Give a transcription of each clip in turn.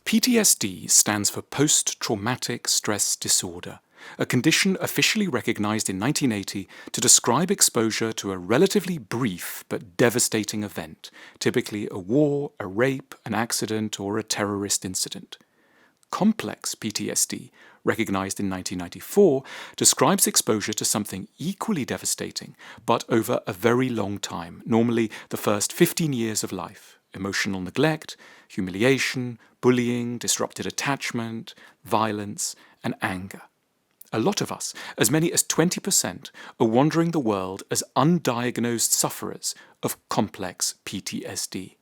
PTSD stands for post-traumatic stress disorder, a condition officially recognized in 1980 to describe exposure to a relatively brief but devastating event, typically a war, a rape, an accident, or a terrorist incident. Complex PTSD, recognized in 1994, describes exposure to something equally devastating, but over a very long time, normally the first 15 years of life. Emotional neglect, humiliation, bullying, disrupted attachment, violence, and anger. A lot of us, as many as 20%, are wandering the world as undiagnosed sufferers of complex PTSD.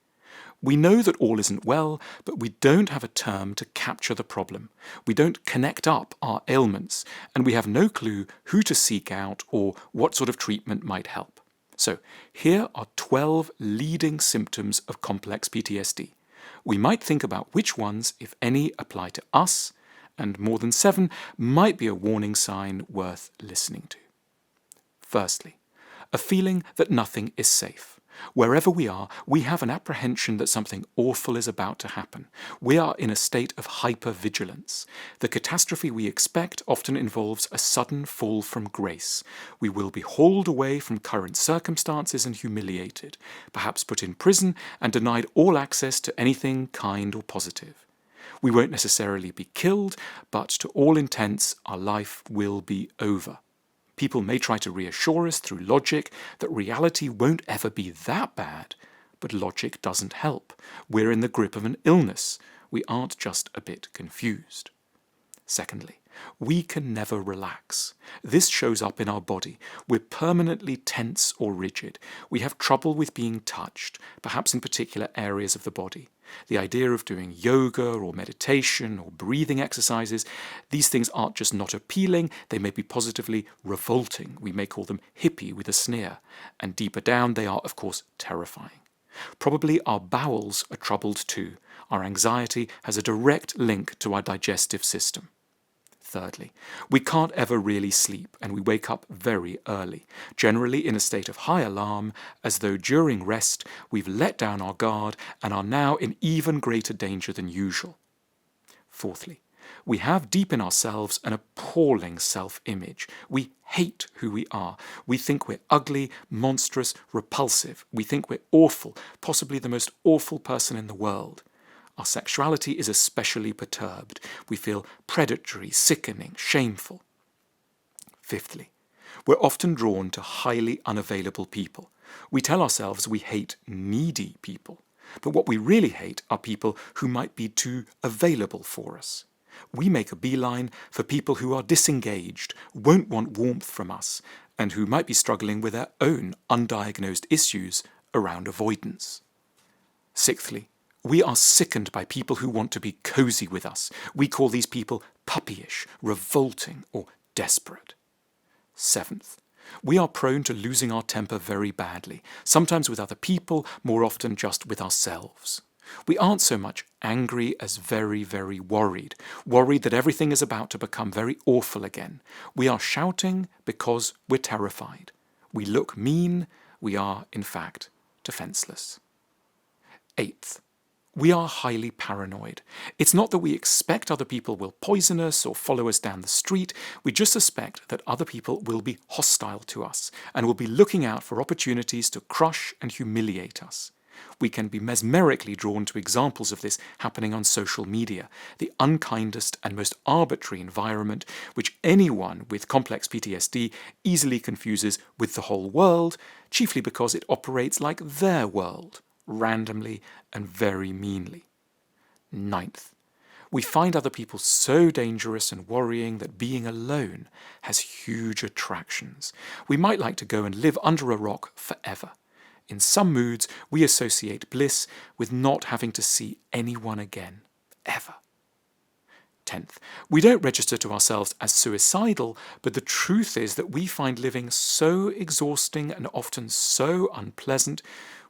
We know that all isn't well, but we don't have a term to capture the problem. We don't connect up our ailments, and we have no clue who to seek out or what sort of treatment might help. So, here are 12 leading symptoms of complex PTSD. We might think about which ones, if any, apply to us, and more than 7 might be a warning sign worth listening to. Firstly, a feeling that nothing is safe. Wherever we are, we have an apprehension that something awful is about to happen. We are in a state of hypervigilance. The catastrophe we expect often involves a sudden fall from grace. We will be hauled away from current circumstances and humiliated, perhaps put in prison and denied all access to anything kind or positive. We won't necessarily be killed, but to all intents, our life will be over. People may try to reassure us through logic that reality won't ever be that bad, but logic doesn't help. We're in the grip of an illness. We aren't just a bit confused. Secondly, we can never relax. This shows up in our body. We're permanently tense or rigid. We have trouble with being touched, perhaps in particular areas of the body. The idea of doing yoga or meditation or breathing exercises, these things aren't just not appealing, they may be positively revolting. We may call them hippie with a sneer. And deeper down, they are, of course, terrifying. Probably our bowels are troubled too. Our anxiety has a direct link to our digestive system. Thirdly, we can't ever really sleep, and we wake up very early, generally in a state of high alarm, as though during rest we've let down our guard and are now in even greater danger than usual. Fourthly, we have deep in ourselves an appalling self-image. We hate who we are. We think we're ugly, monstrous, repulsive. We think we're awful, possibly the most awful person in the world. Our sexuality is especially perturbed. We feel predatory, sickening, shameful. Fifthly, we're often drawn to highly unavailable people. We tell ourselves we hate needy people, but what we really hate are people who might be too available for us. We make a beeline for people who are disengaged, won't want warmth from us, and who might be struggling with their own undiagnosed issues around avoidance. Sixthly, we are sickened by people who want to be cozy with us. We call these people puppyish, revolting, or desperate. Seventh, we are prone to losing our temper very badly, sometimes with other people, more often just with ourselves. We aren't so much angry as very, very worried that everything is about to become very awful again. We are shouting because we're terrified. We look mean. We are, in fact, defenseless. Eighth, we are highly paranoid. It's not that we expect other people will poison us or follow us down the street. We just suspect that other people will be hostile to us and will be looking out for opportunities to crush and humiliate us. We can be mesmerically drawn to examples of this happening on social media, the unkindest and most arbitrary environment which anyone with complex PTSD easily confuses with the whole world, chiefly because it operates like their world, randomly and very meanly. Ninth, we find other people so dangerous and worrying that being alone has huge attractions. We might like to go and live under a rock forever. In some moods, we associate bliss with not having to see anyone again, ever. 10th, we don't register to ourselves as suicidal, but the truth is that we find living so exhausting and often so unpleasant,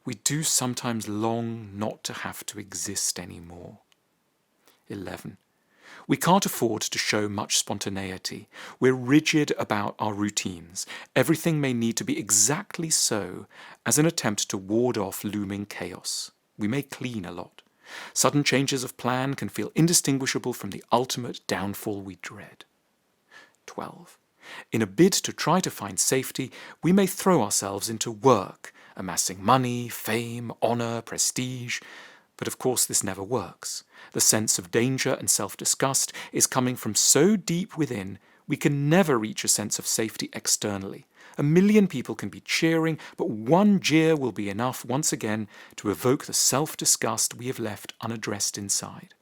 we do sometimes long not to have to exist anymore. 11. We can't afford to show much spontaneity. We're rigid about our routines. Everything may need to be exactly so as an attempt to ward off looming chaos. We may clean a lot. Sudden changes of plan can feel indistinguishable from the ultimate downfall we dread. 12. In a bid to try to find safety, we may throw ourselves into work, amassing money, fame, honour, prestige. But of course this never works. The sense of danger and self-disgust is coming from so deep within, we can never reach a sense of safety externally. 1 million people can be cheering, but one jeer will be enough once again to evoke the self-disgust we have left unaddressed inside.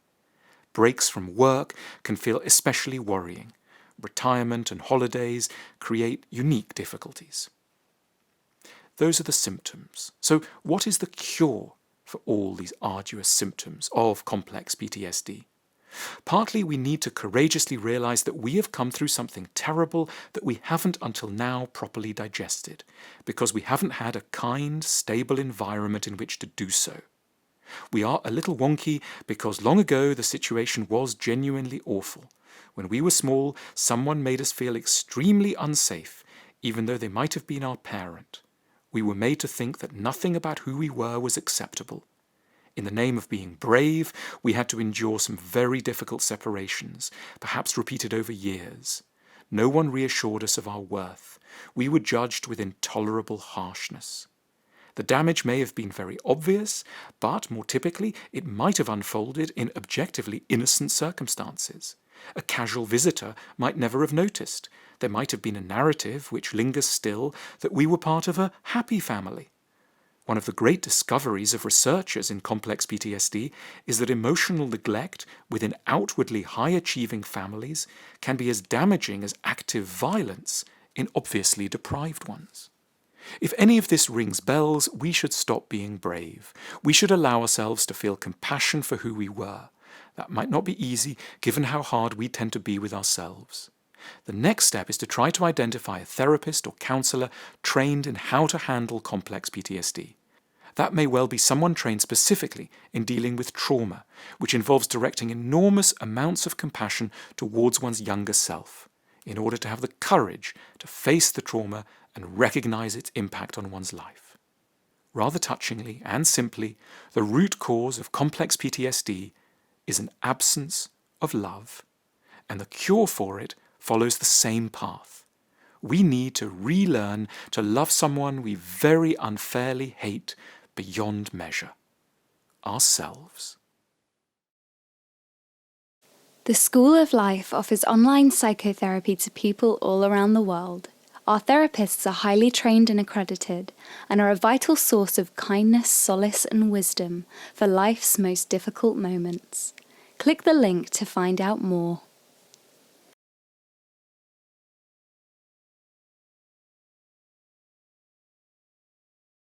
Breaks from work can feel especially worrying. Retirement and holidays create unique difficulties. Those are the symptoms. So what is the cure for all these arduous symptoms of complex PTSD? Partly we need to courageously realize that we have come through something terrible that we haven't until now properly digested, because we haven't had a kind, stable environment in which to do so. We are a little wonky because long ago the situation was genuinely awful. When we were small, someone made us feel extremely unsafe, even though they might have been our parent. We were made to think that nothing about who we were was acceptable. In the name of being brave, we had to endure some very difficult separations, perhaps repeated over years. No one reassured us of our worth. We were judged with intolerable harshness. The damage may have been very obvious, but more typically, it might have unfolded in objectively innocent circumstances. A casual visitor might never have noticed. There might have been a narrative, which lingers still, that we were part of a happy family. One of the great discoveries of researchers in complex PTSD is that emotional neglect within outwardly high-achieving families can be as damaging as active violence in obviously deprived ones. If any of this rings bells, we should stop being brave. We should allow ourselves to feel compassion for who we were. That might not be easy, given how hard we tend to be with ourselves. The next step is to try to identify a therapist or counsellor trained in how to handle complex PTSD. That may well be someone trained specifically in dealing with trauma, which involves directing enormous amounts of compassion towards one's younger self, in order to have the courage to face the trauma and recognize its impact on one's life. Rather touchingly and simply, the root cause of complex PTSD is an absence of love, and the cure for it follows the same path. We need to relearn to love someone we very unfairly hate beyond measure: ourselves. The School of Life offers online psychotherapy to people all around the world. Our therapists are highly trained and accredited and are a vital source of kindness, solace and wisdom for life's most difficult moments. Click the link to find out more.